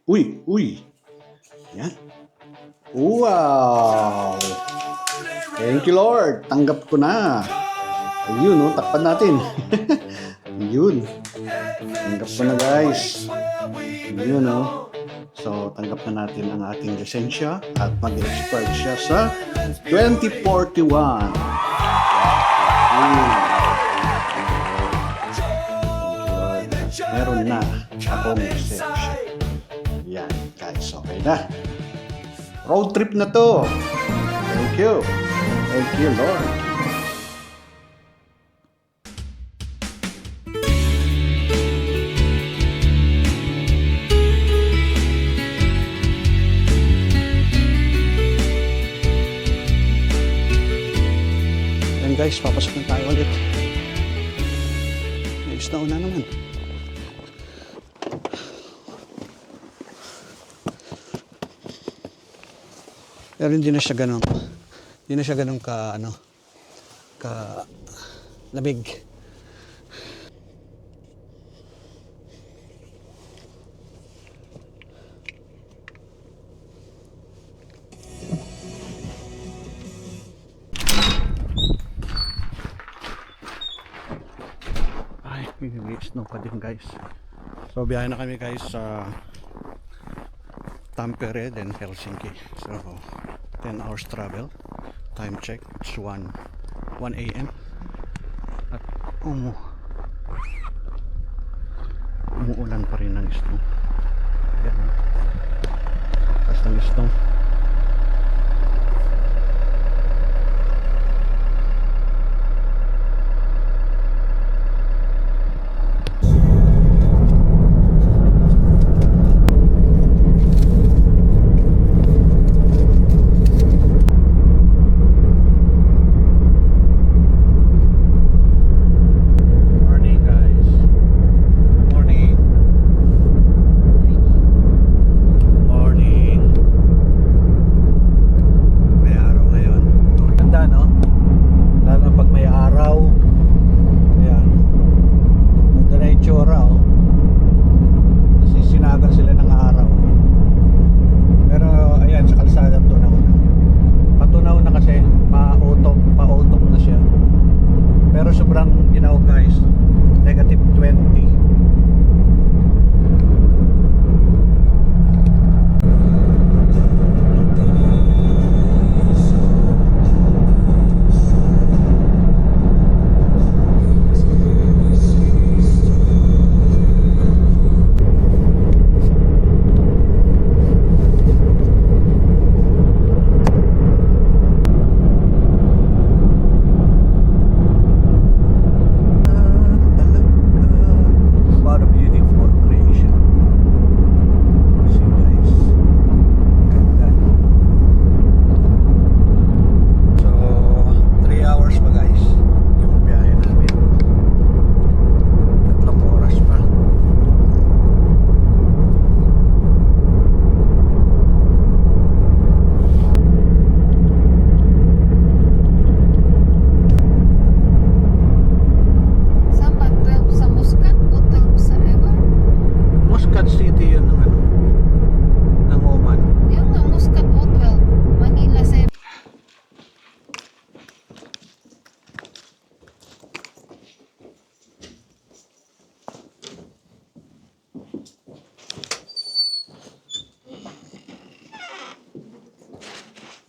Uy, uy. Yan. Wow! Thank you, Lord. Tanggap ko na. Ayun, oh, takpan natin. Ayun. Tanggap ko na, guys. Ayun, oh. So, tanggap na natin ang ating lisensya at mag-expire siya sa 2041. Meron na akong lisensya. Yan, guys. Okay na. Road trip na to. Thank you. Thank you, Lord. Yan guys, papasok na tayo ulit. Next na una naman. Pero hindi na siya ganun ka lamig. Ay, may snow pa din guys. So biyahe na kami guys sa Tampere then Helsinki. So 10 hours travel. Time check, it's 1 a.m. At umuulan pa rin ng snow. Ayan. Taas ng snow.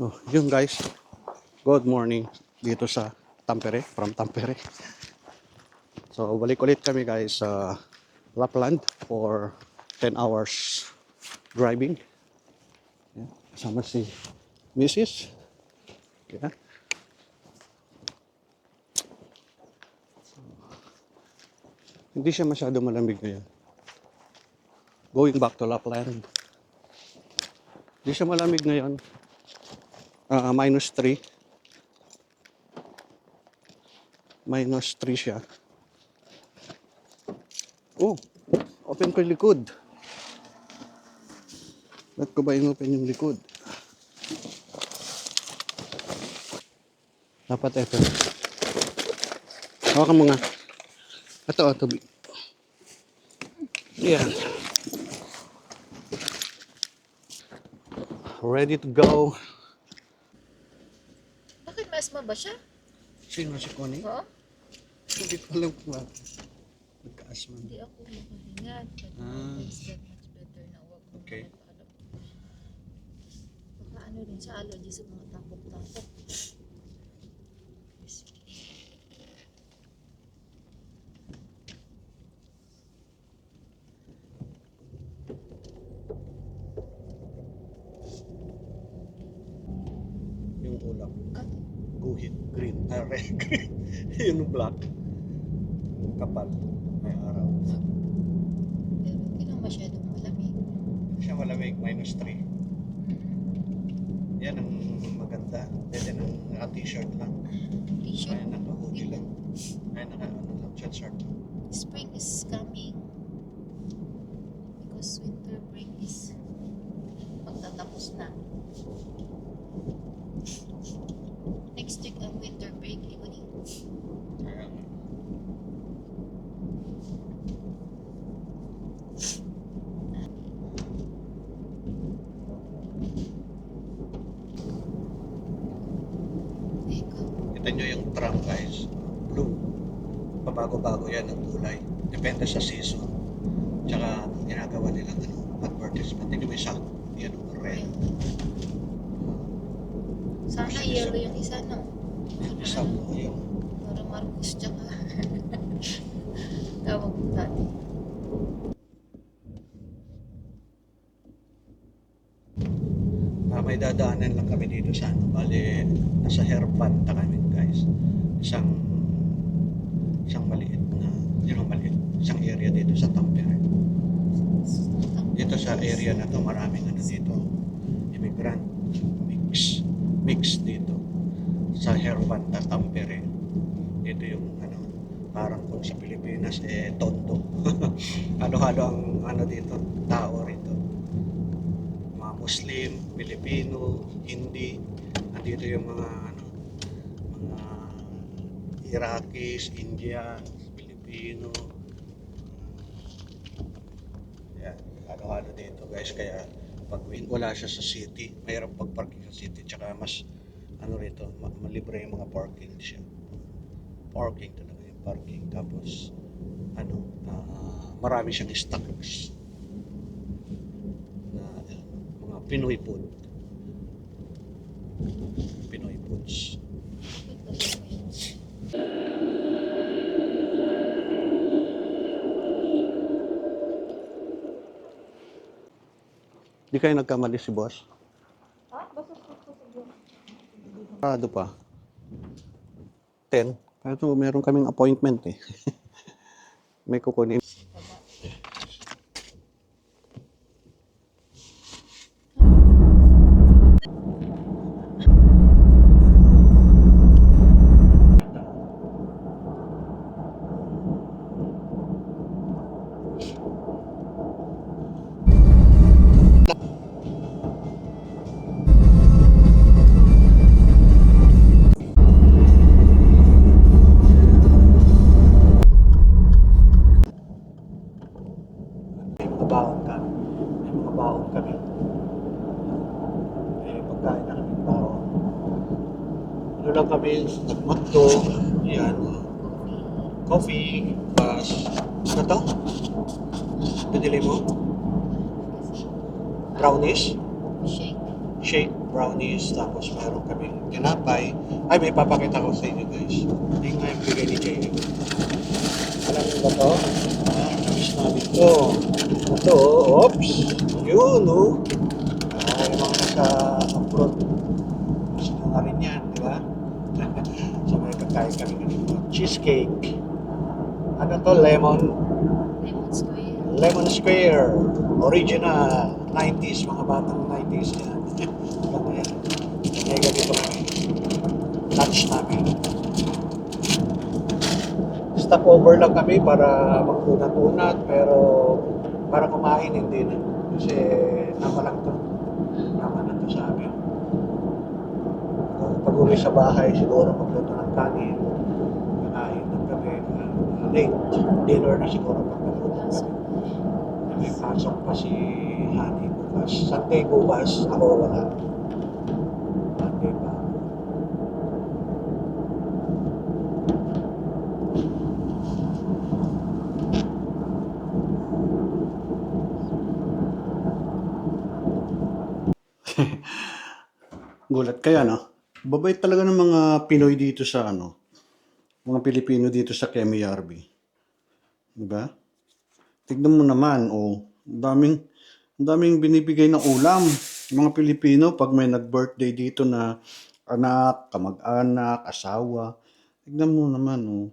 Oh, yun guys. Good morning dito sa Tampere, from Tampere. So balik ulit kami guys sa Lapland for 10 hours driving. Yan. Kasama si Mrs. Yan. Hindi siya masyado malamig ngayon. Going back to Lapland. Hindi siya malamig ngayon. -3. -3 siya. Oh, open ko yung likod. Ba't ko ba in-open yung likod? Dapat ito. Hawakan mo nga. Ito. Yan. ready to go. Bakit masma ba siya? Sino si Connie? Oo? Hindi ko alam kung bakit. Nagka-asma. Hindi ako makahinga. But Ah. it's that much better na huwag mo Okay. nagpaalam. Baka ano rin siya, allergy sa mga tapok-tapok. Yes. Yung ulap. Kat, Guhit. Green. Red. Green. Yung black. Kapal. May araw. pero hindi lang masyadong malamig. Hindi siya malamig. -3. Mm. Yan ang maganda. Pwede nang naka-t-shirt lang. T-shirt. Kaya naka-hoodie lang. Kaya naka-ano lang. Shirt. Spring is coming. Because winter break is magtatapos na. Next week ang winter break, Ibuni. Kaya nga. Ikaw. Kita nyo yung tram guys. Blue. Pabago-bago yan ang kulay. Depende sa season. Tsaka ginagawa nilang advertisement. Anyway, sa yan red. Sana yellow yung isa, no? Yung isa po yung Para Marcos tsaka tawag mo dati. may dadaanan lang kami dito sa ano. Bali, nasa Herpanta kami guys. Isang maliit na, maliit. Isang area dito sa Tampere. Dito sa area na to, maraming ano dito. Immigrant. Mix dito. Sa Herpanta, Tampere. Dito yung ano, parang kung sa Pilipinas, tondo. Halo-halo ang ano dito, tao rito. Mga Muslim, Pilipino, Hindi. Nandito yung mga ano, mga Iraqis, Indians, Pilipino. Yan, halo-halo dito guys. Kaya pag wala siya sa city, mayroong pag-parking sa city. Tsaka mas ano rito, malibre yung mga parking siya. Parking talaga yung parking. Tapos ano, marami siyang stocks na mga Pinoy food. Pinoy foods. Di kayo nagkamali si boss? Ha? Basta sa siguro. Parado pa. 10. Pero meron kaming appointment eh. May kukunin. May mga baon kami. May mga baon kami. May pagkain na kami baon. Ano lang kami, nagmakdo. Yan. Coffee. Plus, ano to? Pinili mo? Brownies. Shake. Shake, brownies. Tapos meron kami tinapay. Ay, may papakita ko sa inyo guys. Hindi nga yung bigay ni Jay. Alam mo ba to? Namiss namin to. Ito, oops. Yun, no? Yung mga nasa abroad. Gusto nyo nga rin yan, di ba? So may kakain kami ganito. Cheesecake. Ano to? Lemon Square. Lemon Square. Original. 90s. Mga batang 90s yan. Ganda yan. Kaya ganito kami. Lunch namin. Stopover lang kami para magtunat-tunat. Pero para kumain hindi na. Kasi nama lang to. Nama na to sa amin. Pag uwi sa bahay, siguro magluto ng kanin. Kakain ng gabi. Late. Dinner na siguro pag magluto ng gabi. May pasok pa si Honey bukas. bukas. Sunday bukas, ako wala. Monday pa ako. Gulat kaya, no? Babait talaga ng mga Pinoy dito sa ano, mga Pilipino dito sa KMERB. Diba? Tignan mo naman, oh, ang daming binibigay ng ulam. Mga Pilipino, pag may nag-birthday dito na anak, kamag-anak, asawa, tignan mo naman, oh.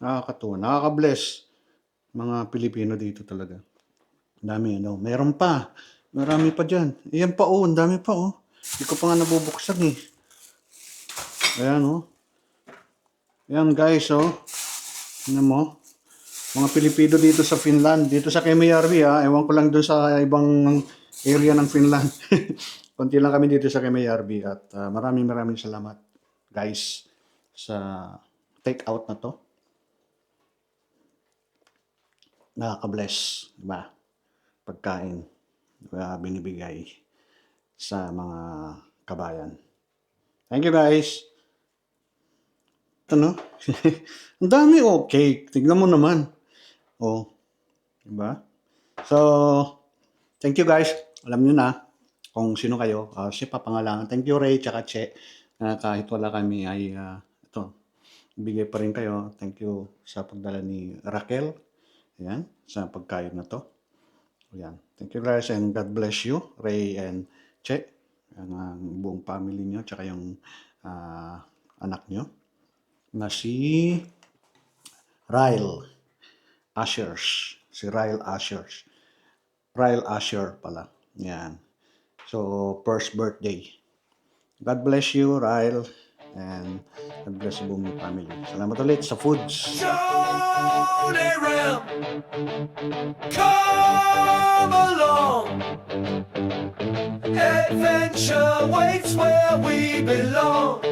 Nakakatuwa, nakaka-bless mga Pilipino dito talaga. Ang dami, ano, meron pa. Marami pa dyan. Ayan pa, oh, ang dami pa, oh. Hindi ko pa nga nabubuksan, eh. Ayan, oh. Ayan, guys, oh. Ano mo? Mga Pilipino dito sa Finland, dito sa KMERB, ha. Ewan ko lang doon sa ibang area ng Finland. Konti lang kami dito sa KMERB at maraming salamat, guys, sa take out na to. Nakaka-bless, diba? Pagkain binibigay sa mga kabayan. Thank you, guys. Ano? Ang dami, okay. Tignan mo naman. Oh, diba? So, thank you, guys. Alam niyo na kung sino kayo. Si papangalangan. Thank you, Ray, tsaka Che. Kahit wala kami ay ito, bigay pa rin kayo. Thank you sa pagdala ni Raquel. Ayan, sa pagkain na to. Ayan. Thank you, guys, and God bless you, Ray and Che. Ang buong family nyo, tsaka yung anak nyo na si Ryle Ashers. Si Ryle Ashers. Ryle Asher pala. Yan. So, first birthday. God bless you, Ryle. And God bless you buong family. Salamat ulit sa foods. Johnny Ram, come along. Adventure waits where we belong.